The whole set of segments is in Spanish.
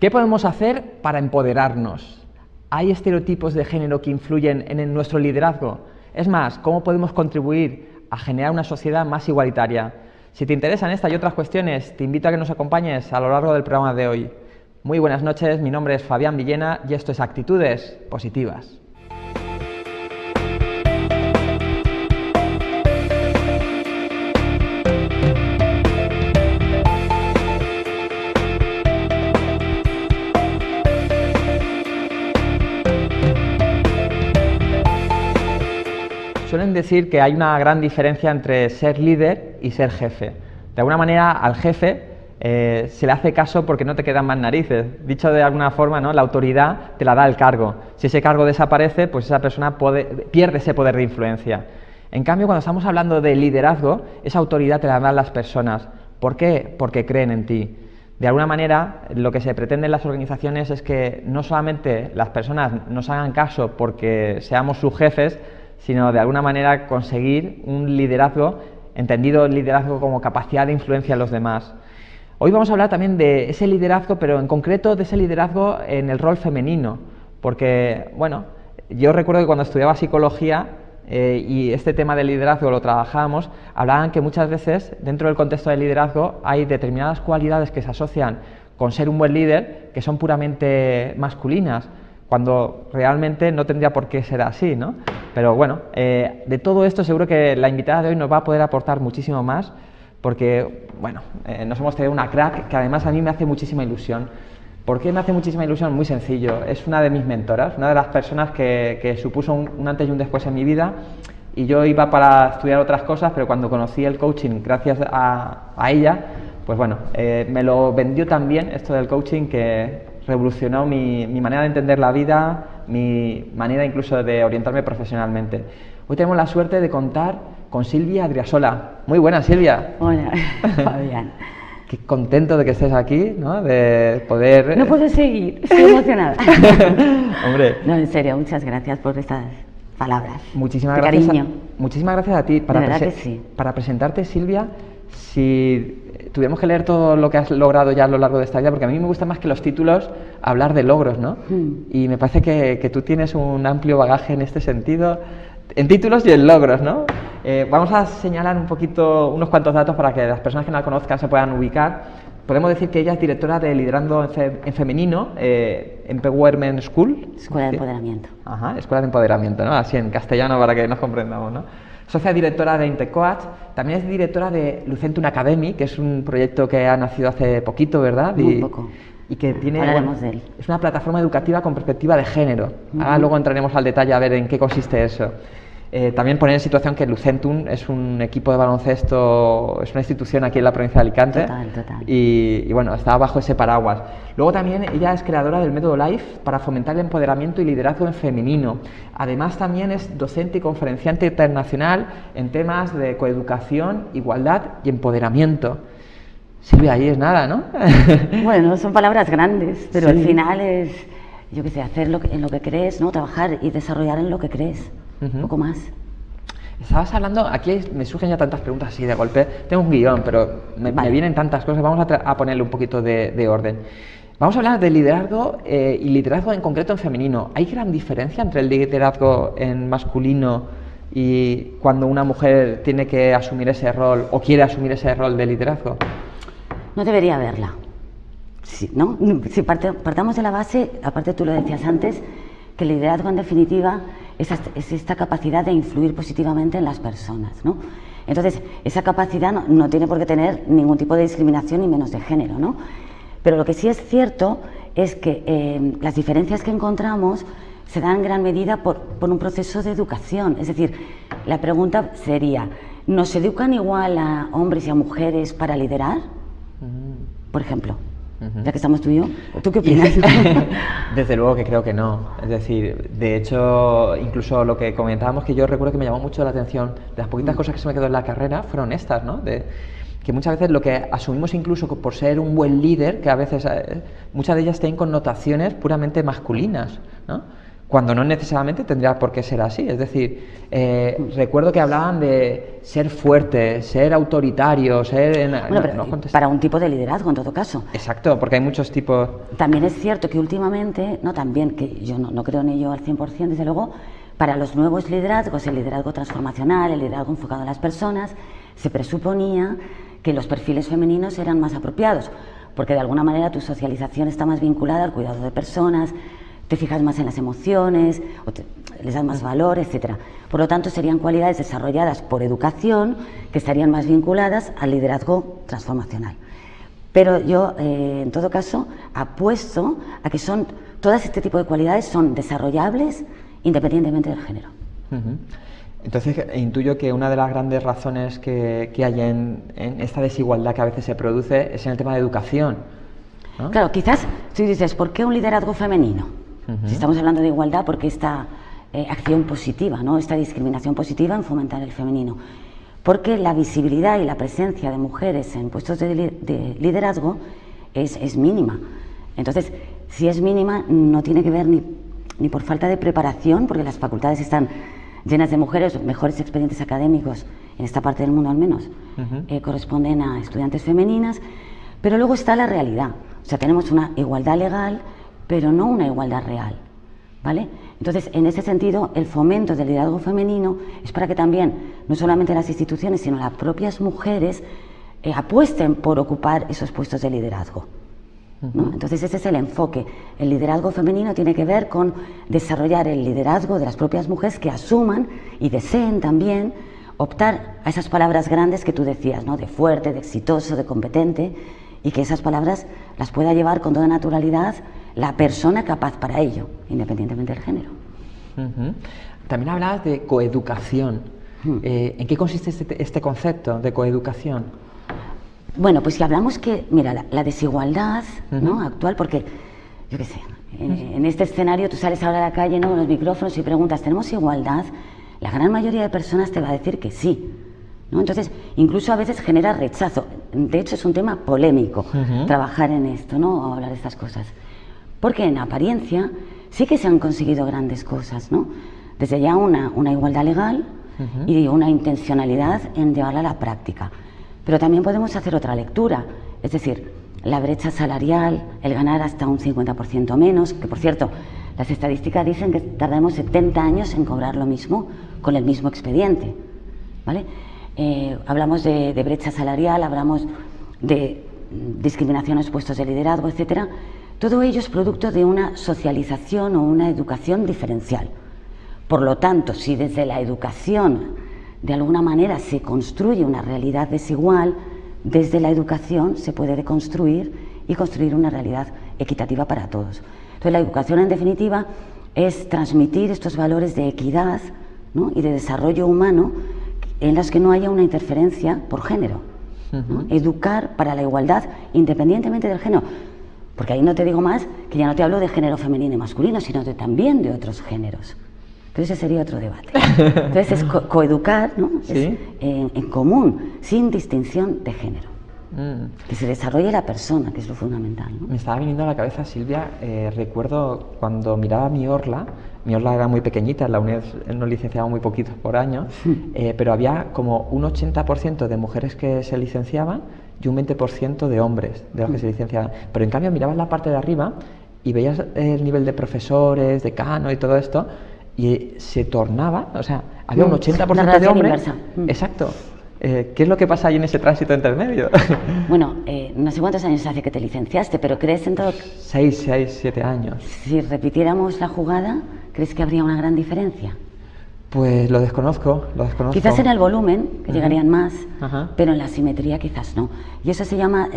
¿Qué podemos hacer para empoderarnos? ¿Hay estereotipos de género que influyen en nuestro liderazgo? Es más, ¿cómo podemos contribuir a generar una sociedad más igualitaria? Si te interesan esta y otras cuestiones, te invito a que nos acompañes a lo largo del programa de hoy. Muy buenas noches, mi nombre es Fabián Villena y esto es Actitudes Positivas. Suelen decir que hay una gran diferencia entre ser líder y ser jefe. De alguna manera, al jefe se le hace caso porque no te quedan más narices. Dicho de alguna forma, ¿no? La autoridad te la da el cargo. Si ese cargo desaparece, pues esa persona pierde ese poder de influencia. En cambio, cuando estamos hablando de liderazgo, esa autoridad te la dan las personas. ¿Por qué? Porque creen en ti. De alguna manera, lo que se pretende en las organizaciones es que no solamente las personas nos hagan caso porque seamos sus jefes, sino de alguna manera conseguir un liderazgo, entendido el liderazgo como capacidad de influencia en los demás. Hoy vamos a hablar también de ese liderazgo, pero en concreto de ese liderazgo en el rol femenino, porque, bueno, yo recuerdo que cuando estudiaba psicología y este tema del liderazgo lo trabajábamos, hablaban que muchas veces dentro del contexto del liderazgo hay determinadas cualidades que se asocian con ser un buen líder que son puramente masculinas, cuando realmente no tendría por qué ser así, ¿no? Pero bueno, de todo esto seguro que la invitada de hoy nos va a poder aportar muchísimo más, porque, bueno, nos hemos traído una crack que además a mí me hace muchísima ilusión. ¿Por qué me hace muchísima ilusión? Muy sencillo, es una de mis mentoras, una de las personas que supuso un antes y un después en mi vida, y yo iba para estudiar otras cosas, pero cuando conocí el coaching gracias a ella, pues bueno, me lo vendió tan bien esto del coaching que revolucionó mi manera de entender la vida, mi manera incluso de orientarme profesionalmente. Hoy tenemos la suerte de contar con Silvia Adriasola. Muy buenas, Silvia. Hola, Fabián. Qué contento de que estés aquí, ¿no? De poder... No puedo seguir, estoy emocionada. Hombre. No, en serio, muchas gracias por estas palabras. Muchísimas de gracias. Cariño. Muchísimas gracias a ti. De verdad que sí. Para presentarte, Silvia, si tuviéramos que leer todo lo que has logrado ya a lo largo de esta vida, porque a mí me gusta más que los títulos hablar de logros, ¿no? Y me parece que tú tienes un amplio bagaje en este sentido, en títulos y en logros, ¿no? Vamos a señalar un poquito, unos cuantos datos para que las personas que no la conozcan se puedan ubicar. Podemos decir que ella es directora de Liderando en Femenino, Empowerment School. Escuela de Empoderamiento. Ajá, Escuela de Empoderamiento, ¿no? Así en castellano para que nos comprendamos, ¿no? Socia directora de Intecoach, también es directora de Lucentum Academy, que es un proyecto que ha nacido hace poquito, ¿verdad? Muy poco. Y que tiene, hablaremos de él. Es una plataforma educativa con perspectiva de género. Ahora luego entraremos al detalle a ver en qué consiste eso. También poner en situación que Lucentum es un equipo de baloncesto, es una institución aquí en la provincia de Alicante. Total. Y bueno, está bajo ese paraguas. Luego también ella es creadora del método LIFE para fomentar el empoderamiento y liderazgo en femenino. Además también es docente y conferenciante internacional en temas de coeducación, igualdad y empoderamiento. Silvia, ahí es nada, ¿no? Bueno, son palabras grandes, pero sí. Al final es, yo qué sé, hacer en lo que crees, ¿no? Trabajar y desarrollar en lo que crees. Un poco más. Estabas hablando, aquí me surgen ya tantas preguntas así de golpe. Tengo un guión, pero me vienen tantas cosas. Vamos a ponerle un poquito de orden. Vamos a hablar de liderazgo y liderazgo en concreto en femenino. ¿Hay gran diferencia entre el liderazgo en masculino y cuando una mujer tiene que asumir ese rol o quiere asumir ese rol de liderazgo? No debería haberla. Sí, ¿no? Si partamos de la base, aparte tú lo decías antes, que el liderazgo en definitiva es esta capacidad de influir positivamente en las personas, ¿no? Entonces, esa capacidad no tiene por qué tener ningún tipo de discriminación ni menos de género, ¿no? Pero lo que sí es cierto es que las diferencias que encontramos se dan en gran medida por un proceso de educación. Es decir, la pregunta sería, ¿nos educan igual a hombres y a mujeres para liderar? Por ejemplo. Ya que estamos tú y yo, ¿tú qué opinas? Desde luego que creo que no. Es decir, de hecho, incluso lo que comentábamos, que yo recuerdo que me llamó mucho la atención, de las poquitas cosas que se me quedó en la carrera, fueron estas, ¿no? Que muchas veces lo que asumimos incluso por ser un buen líder, que a veces muchas de ellas tienen connotaciones puramente masculinas, ¿no? cuando no necesariamente tendría por qué ser así. Es decir, recuerdo que hablaban de ser fuerte, ser autoritario, ser... Bueno, pero para un tipo de liderazgo, en todo caso. Exacto, porque hay muchos tipos... También es cierto que últimamente, también, que yo no creo en ello al 100%, desde luego, para los nuevos liderazgos, el liderazgo transformacional, el liderazgo enfocado en las personas, se presuponía que los perfiles femeninos eran más apropiados, porque de alguna manera tu socialización está más vinculada al cuidado de personas, te fijas más en las emociones, les das más valor, etcétera. Por lo tanto, serían cualidades desarrolladas por educación que estarían más vinculadas al liderazgo transformacional. Pero yo, en todo caso, apuesto a que todas este tipo de cualidades son desarrollables independientemente del género. Entonces, intuyo que una de las grandes razones que hay en esta desigualdad que a veces se produce es en el tema de educación, ¿no? Claro, quizás tú dices, ¿por qué un liderazgo femenino? Si estamos hablando de igualdad, ¿por qué esta acción positiva, ¿no? Esta discriminación positiva en fomentar el femenino? Porque la visibilidad y la presencia de mujeres en puestos de liderazgo es mínima. Entonces, si es mínima, no tiene que ver ni por falta de preparación, porque las facultades están llenas de mujeres, mejores expedientes académicos, en esta parte del mundo al menos, corresponden a estudiantes femeninas, pero luego está la realidad. O sea, tenemos una igualdad legal, pero no una igualdad real, ¿vale? Entonces, en ese sentido, el fomento del liderazgo femenino es para que también, no solamente las instituciones, sino las propias mujeres apuesten por ocupar esos puestos de liderazgo, ¿no? Entonces, ese es el enfoque. El liderazgo femenino tiene que ver con desarrollar el liderazgo de las propias mujeres que asuman y deseen también optar a esas palabras grandes que tú decías, ¿no? De fuerte, de exitoso, de competente, y que esas palabras las pueda llevar con toda naturalidad la persona capaz para ello, independientemente del género. También hablabas de coeducación. ¿En qué consiste este concepto de coeducación? Bueno, pues si hablamos que, mira, la desigualdad, ¿no? Actual, porque, yo qué sé, en este escenario tú sales ahora a la calle, ¿no? Con los micrófonos y preguntas, ¿tenemos igualdad? La gran mayoría de personas te va a decir que sí, ¿no? Entonces, incluso a veces genera rechazo. De hecho, es un tema polémico trabajar en esto, ¿no? O hablar de estas cosas. Porque en apariencia sí que se han conseguido grandes cosas, ¿no? Desde ya una igualdad legal y una intencionalidad en llevarla a la práctica. Pero también podemos hacer otra lectura, es decir, la brecha salarial, el ganar hasta un 50% menos, que por cierto, las estadísticas dicen que tardamos 70 años en cobrar lo mismo con el mismo expediente, ¿vale? Hablamos de brecha salarial, hablamos de discriminación en los puestos de liderazgo, etcétera. Todo ello es producto de una socialización o una educación diferencial. Por lo tanto, si desde la educación de alguna manera se construye una realidad desigual, desde la educación se puede deconstruir y construir una realidad equitativa para todos. Entonces, la educación, en definitiva, es transmitir estos valores de equidad, ¿no? Y de desarrollo humano en los que no haya una interferencia por género, ¿no? Educar para la igualdad independientemente del género, porque ahí no te digo más, que ya no te hablo de género femenino y masculino, sino también de otros géneros. Entonces ese sería otro debate. Entonces es coeducar, ¿no? ¿Sí? En común, sin distinción de género. Que se desarrolle la persona, que es lo fundamental, ¿no? Me estaba viniendo a la cabeza, Silvia, recuerdo cuando miraba mi Orla era muy pequeñita, en la UNED nos licenciaban muy poquitos por año, pero había como un 80% de mujeres que se licenciaban y un 20% de hombres de los que se licenciaban. Pero en cambio mirabas la parte de arriba y veías el nivel de profesores, decano y todo esto, y se tornaba, o sea, había un 80% de hombres. Exacto. ¿Qué es lo que pasa ahí en ese tránsito intermedio? Bueno, no sé cuántos años hace que te licenciaste, pero ¿crees en todo? 6, 7 años. Si repitiéramos la jugada, ¿crees que habría una gran diferencia? Pues lo desconozco. Quizás en el volumen, que llegarían más, pero en la simetría quizás no. Y eso se llama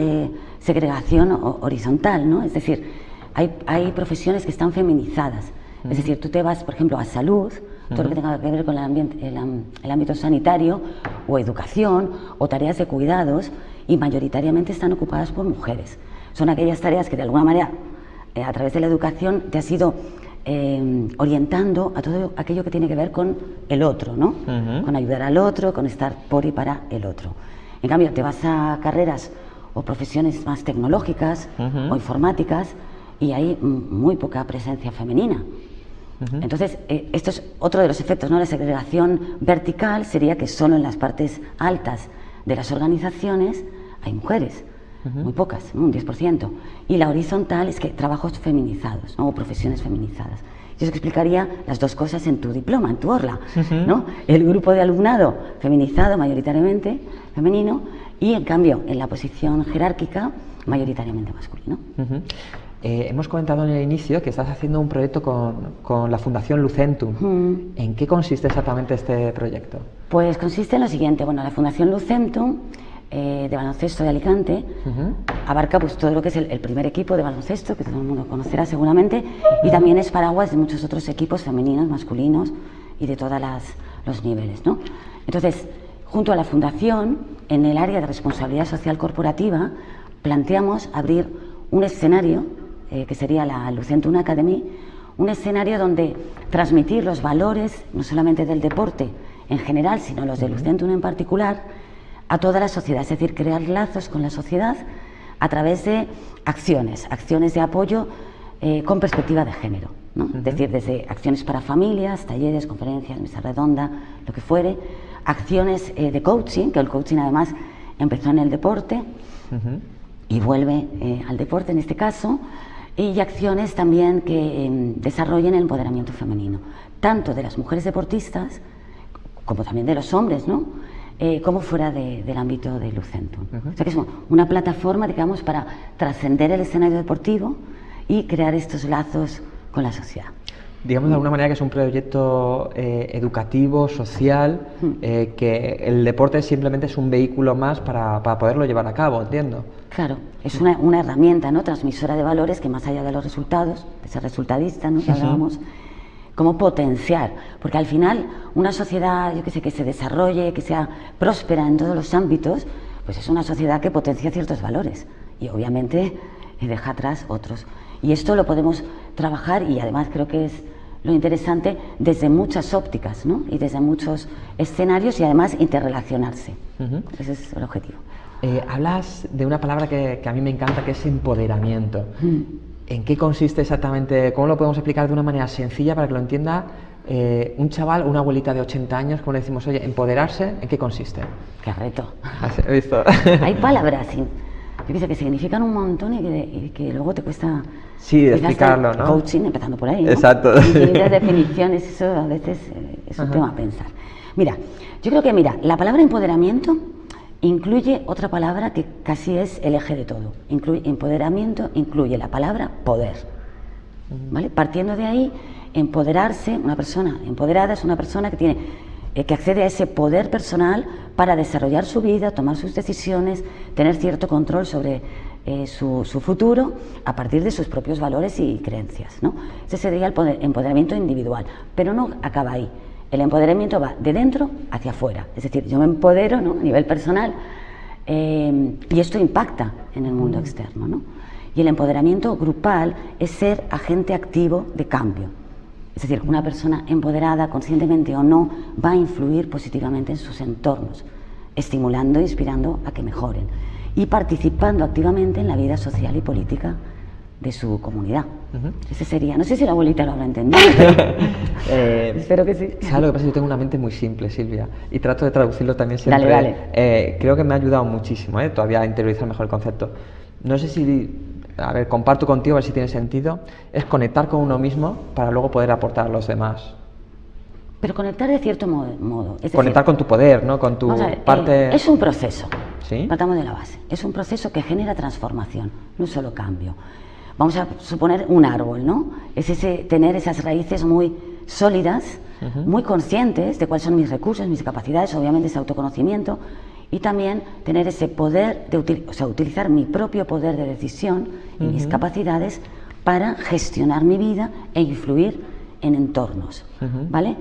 segregación horizontal, ¿no? Es decir, hay profesiones que están feminizadas. Es decir, tú te vas, por ejemplo, a salud, todo lo que tenga que ver con el ámbito sanitario o educación o tareas de cuidados, y mayoritariamente están ocupadas por mujeres. Son aquellas tareas que de alguna manera a través de la educación te has ido orientando a todo aquello que tiene que ver con el otro, ¿no? Con ayudar al otro, con estar por y para el otro. En cambio, te vas a carreras o profesiones más tecnológicas o informáticas y hay muy poca presencia femenina. Entonces, esto es otro de los efectos, ¿no? La segregación vertical sería que solo en las partes altas de las organizaciones hay mujeres, muy pocas, ¿no? Un 10%. Y la horizontal es que trabajos feminizados, ¿no? O profesiones feminizadas. Yo os explicaría las dos cosas en tu diploma, en tu orla, ¿no? El grupo de alumnado feminizado, mayoritariamente femenino, y en cambio, en la posición jerárquica, mayoritariamente masculino. Hemos comentado en el inicio que estás haciendo un proyecto con la Fundación Lucentum. ¿En qué consiste exactamente este proyecto? Pues consiste en lo siguiente. Bueno, la Fundación Lucentum de baloncesto de Alicante abarca pues todo lo que es el primer equipo de baloncesto, que todo el mundo conocerá seguramente, y también es paraguas de muchos otros equipos femeninos, masculinos y de todos los niveles, ¿no? Entonces, junto a la Fundación, en el área de responsabilidad social corporativa, planteamos abrir un escenario que sería la Lucentum Academy, un escenario donde transmitir los valores, no solamente del deporte en general, sino los de Lucentum en particular, a toda la sociedad, es decir, crear lazos con la sociedad a través de acciones de apoyo con perspectiva de género, ¿no? Es decir, desde acciones para familias, talleres, conferencias, mesa redonda, lo que fuere, acciones de coaching, que el coaching además empezó en el deporte y vuelve al deporte en este caso, y acciones también que desarrollen el empoderamiento femenino, tanto de las mujeres deportistas como también de los hombres, ¿no? Como fuera del ámbito de Lucentum. O sea que es una plataforma, digamos, para trascender el escenario deportivo y crear estos lazos con la sociedad. Digamos de alguna manera que es un proyecto educativo, social, que el deporte simplemente es un vehículo más para poderlo llevar a cabo, entiendo. Claro, es una herramienta, ¿no? Transmisora de valores que más allá de los resultados, de ser resultadista, ¿no? Que hablábamos, cómo potenciar, porque al final una sociedad, yo qué sé, que se desarrolle, que sea próspera en todos los ámbitos, pues es una sociedad que potencia ciertos valores y obviamente deja atrás otros. Y esto lo podemos trabajar, y además creo que es lo interesante, desde muchas ópticas, ¿no? Y desde muchos escenarios, y además interrelacionarse. Ese es el objetivo. Hablas de una palabra que a mí me encanta, que es empoderamiento. ¿En qué consiste exactamente? ¿Cómo lo podemos explicar de una manera sencilla para que lo entienda un chaval o una abuelita de 80 años, como le decimos, oye, empoderarse, ¿en qué consiste? ¡Qué reto! ¿Has visto? Hay palabras, yo qué sé, que significan un montón y que luego te cuesta... Sí, explicarlo, ¿no? Coaching, empezando por ahí, ¿no? Exacto. Infinitas definiciones, eso a veces es un tema a pensar. Mira, yo creo que, la palabra empoderamiento incluye otra palabra que casi es el eje de todo. Empoderamiento incluye la palabra poder, ¿vale? Partiendo de ahí, empoderarse, una persona empoderada es una persona que tiene que accede a ese poder personal para desarrollar su vida, tomar sus decisiones, tener cierto control sobre su futuro a partir de sus propios valores y creencias, ¿no? Ese sería el empoderamiento individual, pero no acaba ahí. El empoderamiento va de dentro hacia afuera, es decir, yo me empodero, ¿no? A nivel personal, y esto impacta en el mundo externo, ¿no? Y el empoderamiento grupal es ser agente activo de cambio, es decir, una persona empoderada, conscientemente o no, va a influir positivamente en sus entornos, estimulando e inspirando a que mejoren y participando activamente en la vida social y política de su comunidad. Ese sería, no sé si la abuelita lo habrá entendido, pero espero que sí. ¿Sabes lo que pasa? Yo tengo una mente muy simple, Silvia, y trato de traducirlo también siempre. Dale. Creo que me ha ayudado muchísimo, todavía a interiorizar mejor el concepto. No sé si, a ver, comparto contigo, a ver si tiene sentido, es conectar con uno mismo para luego poder aportar a los demás. Pero conectar de cierto modo. Es decir, conectar con tu poder, ¿no? Con tu parte... es un proceso. ¿Sí? Partamos de la base. Es un proceso que genera transformación, no solo cambio. Vamos a suponer un árbol, ¿no? Es tener esas raíces muy sólidas, muy conscientes de cuáles son mis recursos, mis capacidades, obviamente ese autoconocimiento, y también tener ese poder de utilizar mi propio poder de decisión y mis capacidades para gestionar mi vida e influir en entornos, ¿vale?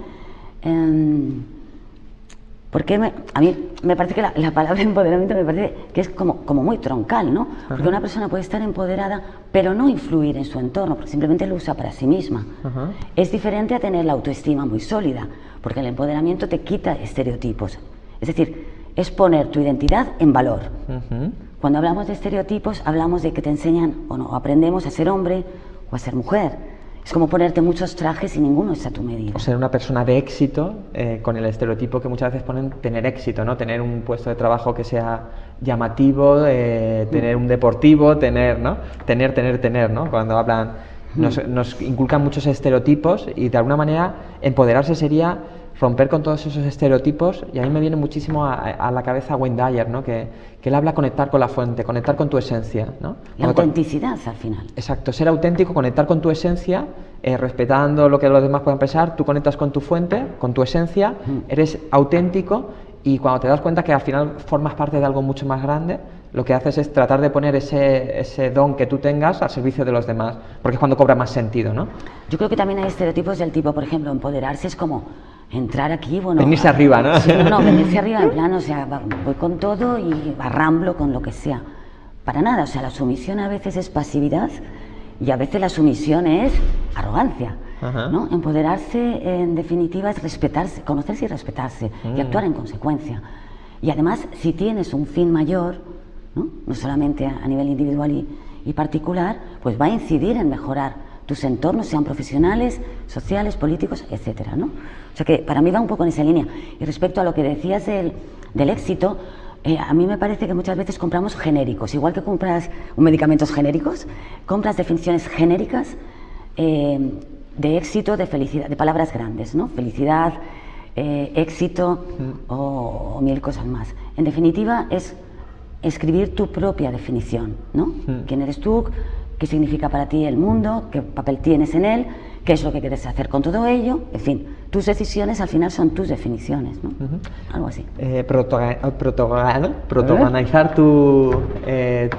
Porque a mí me parece que la palabra empoderamiento me parece que es como muy troncal, ¿no? Porque una persona puede estar empoderada pero no influir en su entorno, porque simplemente lo usa para sí misma. Es diferente a tener la autoestima muy sólida, porque el empoderamiento te quita estereotipos. Es decir, es poner tu identidad en valor. Cuando hablamos de estereotipos, hablamos de que te enseñan o no, aprendemos a ser hombre o a ser mujer. Es como ponerte muchos trajes y ninguno es a tu medida. O ser una persona de éxito, con el estereotipo que muchas veces ponen, tener éxito, ¿no? Tener un puesto de trabajo que sea llamativo, tener un deportivo, tener, ¿no? Tener, ¿no? Cuando hablan, nos inculcan muchos estereotipos y de alguna manera empoderarse sería romper con todos esos estereotipos, y a mí me viene muchísimo a la cabeza Wayne Dyer, ¿no? Que él habla conectar con la fuente, conectar con tu esencia, ¿no? La autenticidad al final. Exacto, ser auténtico, conectar con tu esencia, respetando lo que los demás puedan pensar, tú conectas con tu fuente, con tu esencia, eres auténtico, y cuando te das cuenta que al final formas parte de algo mucho más grande, lo que haces es tratar de poner ese don que tú tengas al servicio de los demás, porque es cuando cobra más sentido, ¿no? Yo creo que también hay estereotipos del tipo, por ejemplo, empoderarse es como entrar aquí, bueno... Venirse arriba, ¿no? Sí, no, venirse arriba en plan, o sea, voy con todo y arramblo con lo que sea. Para nada, o sea, la sumisión a veces es pasividad y a veces la sumisión es arrogancia, ¿no? Empoderarse, en definitiva, es respetarse, conocerse y respetarse y actuar en consecuencia. Y además, si tienes un fin mayor, no solamente a nivel individual y particular, pues va a incidir en mejorar tus entornos, sean profesionales, sociales, políticos, etcétera, ¿no? O sea que para mí va un poco en esa línea. Y respecto a lo que decías del éxito, a mí me parece que muchas veces compramos genéricos, igual que compras medicamentos genéricos, compras definiciones genéricas de éxito, de felicidad, de palabras grandes, ¿no? Felicidad, éxito o mil cosas más. En definitiva, es escribir tu propia definición, ¿no? ¿Quién eres tú? ¿Qué significa para ti el mundo? ¿Qué papel tienes en él? ¿Qué es lo que quieres hacer con todo ello? En fin, tus decisiones al final son tus definiciones, ¿no? Algo así. Protagonizar tu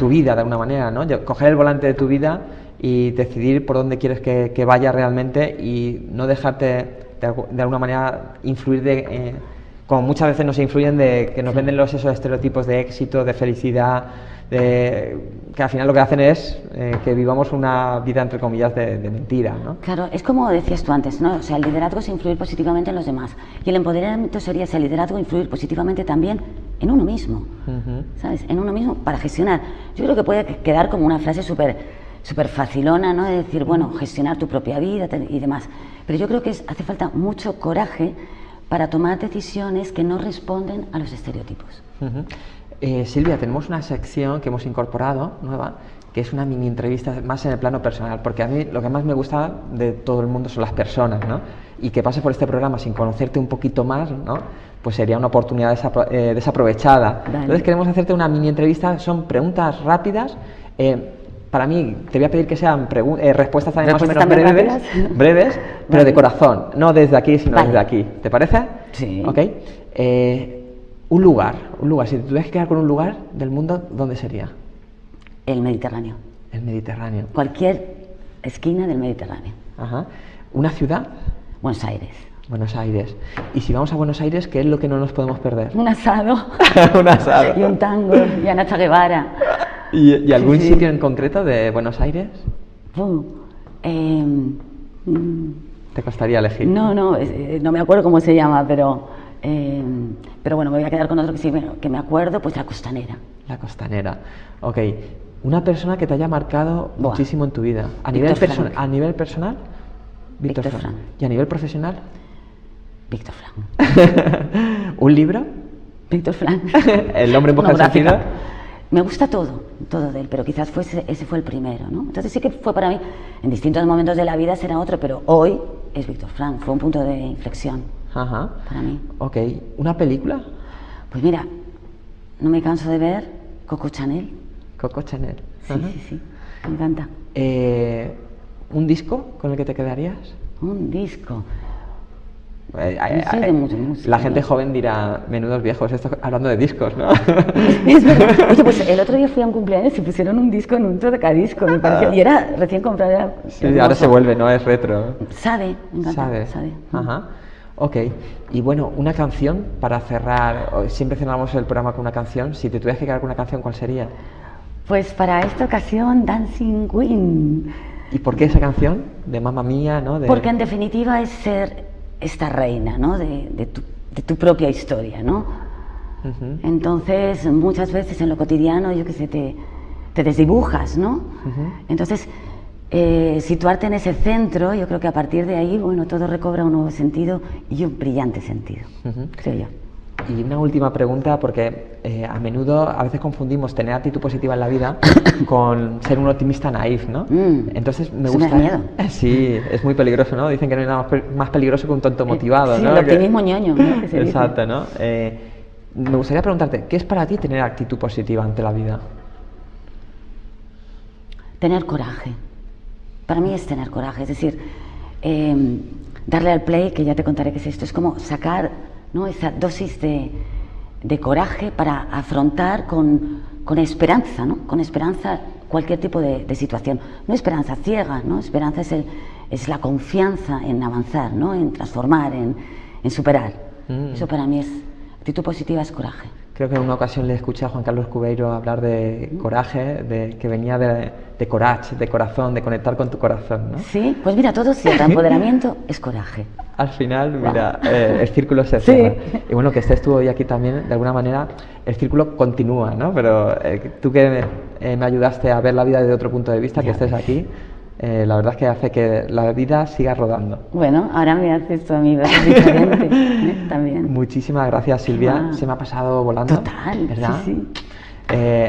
vida de alguna manera, ¿no? Coger el volante de tu vida y decidir por dónde quieres que vaya realmente, y no dejarte de alguna manera influir como muchas veces nos influyen de que nos venden esos estereotipos de éxito, de felicidad, que al final lo que hacen es que vivamos una vida entre comillas de mentira, ¿no? Claro, es como decías tú antes, ¿no? O sea, el liderazgo es influir positivamente en los demás, y el empoderamiento sería ese liderazgo influir positivamente también en uno mismo, ¿sabes? En uno mismo para gestionar. Yo creo que puede quedar como una frase súper facilona, ¿no? De decir, bueno, gestionar tu propia vida y demás, pero yo creo que hace falta mucho coraje para tomar decisiones que no responden a los estereotipos. Silvia, tenemos una sección que hemos incorporado, nueva, que es una mini entrevista más en el plano personal, porque a mí lo que más me gusta de todo el mundo son las personas, ¿no? Y que pases por este programa sin conocerte un poquito más, ¿no? Pues sería una oportunidad desaprovechada. Dale. Entonces queremos hacerte una mini entrevista, son preguntas rápidas. Para mí, te voy a pedir que sean respuestas también más o menos breves, pero de corazón, no desde aquí, sino desde aquí. ¿Te parece? Sí. Ok. Un lugar, si te tuvieras que quedar con un lugar del mundo, ¿dónde sería? El Mediterráneo. El Mediterráneo. Cualquier esquina del Mediterráneo. Ajá. ¿Una ciudad? Buenos Aires. Buenos Aires. Y si vamos a Buenos Aires, ¿qué es lo que no nos podemos perder? Un asado. Un asado. Y un tango, y a Nacha Guevara. ¿Y algún sitio en concreto de Buenos Aires? ¿Te costaría elegir? No me acuerdo cómo se llama, pero bueno, me voy a quedar con otro que sí que me acuerdo, pues la Costanera. La Costanera, ok. Una persona que te haya marcado muchísimo en tu vida. ¿A nivel personal? Víctor Frank. ¿Y a nivel profesional? Víctor Frank. ¿Un libro? Víctor Frank. ¿El hombre en busca del sentido? Me gusta todo de él, pero quizás ese fue el primero, ¿no? Entonces sí que fue para mí, en distintos momentos de la vida será otro, pero hoy es Víctor Frank, fue un punto de inflexión. Ajá. Para mí. Ok. ¿Una película? Pues mira, no me canso de ver Coco Chanel. Coco Chanel. Sí, me encanta. ¿Un disco con el que te quedarías? Un disco. La gente joven dirá, menudos viejos, esto hablando de discos, ¿no? Es verdad. Oye, pues el otro día fui a un cumpleaños y pusieron un disco en un tocadiscos, me pareció. Y era recién comprado. Sí, ahora se vuelve, ¿no? Es retro. Sabe, me encanta. Sabe. Ajá. Ok. Y bueno, una canción para cerrar. Siempre cerramos el programa con una canción. Si te tuvieras que quedar con una canción, ¿cuál sería? Pues para esta ocasión, Dancing Queen. ¿Y por qué esa canción? De Mamma Mía, ¿no? Porque en definitiva es ser esta reina, ¿no? de tu propia historia, ¿no? Entonces, muchas veces en lo cotidiano, yo qué sé, te desdibujas, ¿no? Entonces, situarte en ese centro, yo creo que a partir de ahí, bueno, todo recobra un nuevo sentido y un brillante sentido, creo yo. Y una última pregunta, porque a menudo, a veces confundimos tener actitud positiva en la vida con ser un optimista naif, ¿no? Entonces me gusta... ¿Eso me da miedo? Sí, es muy peligroso, ¿no? Dicen que no hay nada más peligroso que un tonto motivado, sí, ¿no? El optimismo ñoño, ¿no? Que se Exacto, dice. ¿no? Me gustaría preguntarte, ¿qué es para ti tener actitud positiva ante la vida? Tener coraje. Para mí es tener coraje, es decir, darle al play, que ya te contaré qué es esto, es como sacar, ¿no?, esa dosis de coraje para afrontar con esperanza, ¿no?, con esperanza cualquier tipo de situación. No esperanza ciega, ¿no? Esperanza es la confianza en avanzar, ¿no?, en transformar, en superar. Eso para mí es, actitud positiva es coraje. Creo que en una ocasión le escuché a Juan Carlos Cubeiro hablar de coraje, que venía de courage, de corazón, de conectar con tu corazón, ¿no? Sí, pues mira, todo cierra, empoderamiento es coraje. Al final, mira, el círculo se cierra. Sí. Y bueno, que estés tú hoy aquí también, de alguna manera, el círculo continúa, ¿no? Pero tú que me ayudaste a ver la vida desde otro punto de vista, que estés aquí, la verdad es que hace que la vida siga rodando. Bueno, ahora me haces tú a mí ver diferente, también. Muchísimas gracias, Silvia. Se me ha pasado volando. Total, ¿verdad? sí.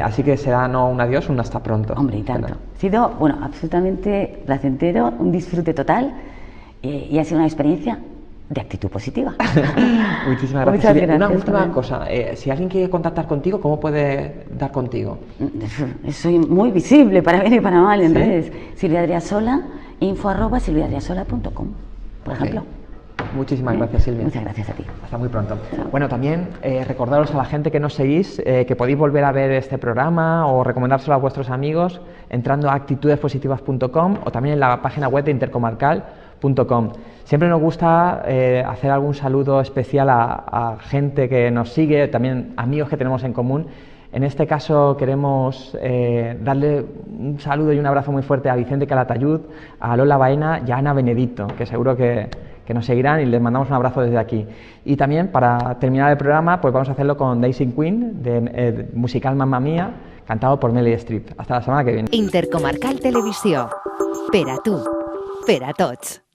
Así que será no un adiós, un hasta pronto. Hombre, y tanto. Ha sido, bueno, absolutamente placentero, un disfrute total y ha sido una experiencia de actitud positiva. Muchísimas gracias. Muchas gracias. Una última cosa, si alguien quiere contactar contigo, ¿cómo puede dar contigo? Soy muy visible para bien y para mal en ¿Sí? redes. Silvia Adriasola, info@silviaadriasola.com, por ejemplo. Muchísimas gracias, Silvia. Muchas gracias a ti. Hasta muy pronto. Bueno, también recordaros a la gente que nos seguís que podéis volver a ver este programa o recomendárselo a vuestros amigos entrando a actitudespositivas.com o también en la página web de intercomarcal.com. Siempre nos gusta hacer algún saludo especial a gente que nos sigue, también amigos que tenemos en común. En este caso queremos darle un saludo y un abrazo muy fuerte a Vicente Calatayud, a Lola Baena y a Ana Benedito, que seguro que nos seguirán y les mandamos un abrazo desde aquí. Y también, para terminar el programa, pues vamos a hacerlo con Dancing Queen, del musical Mamma Mia, cantado por Meryl Streep. Hasta la semana que viene. Intercomarcal Televisió. Per a tu, per a tots.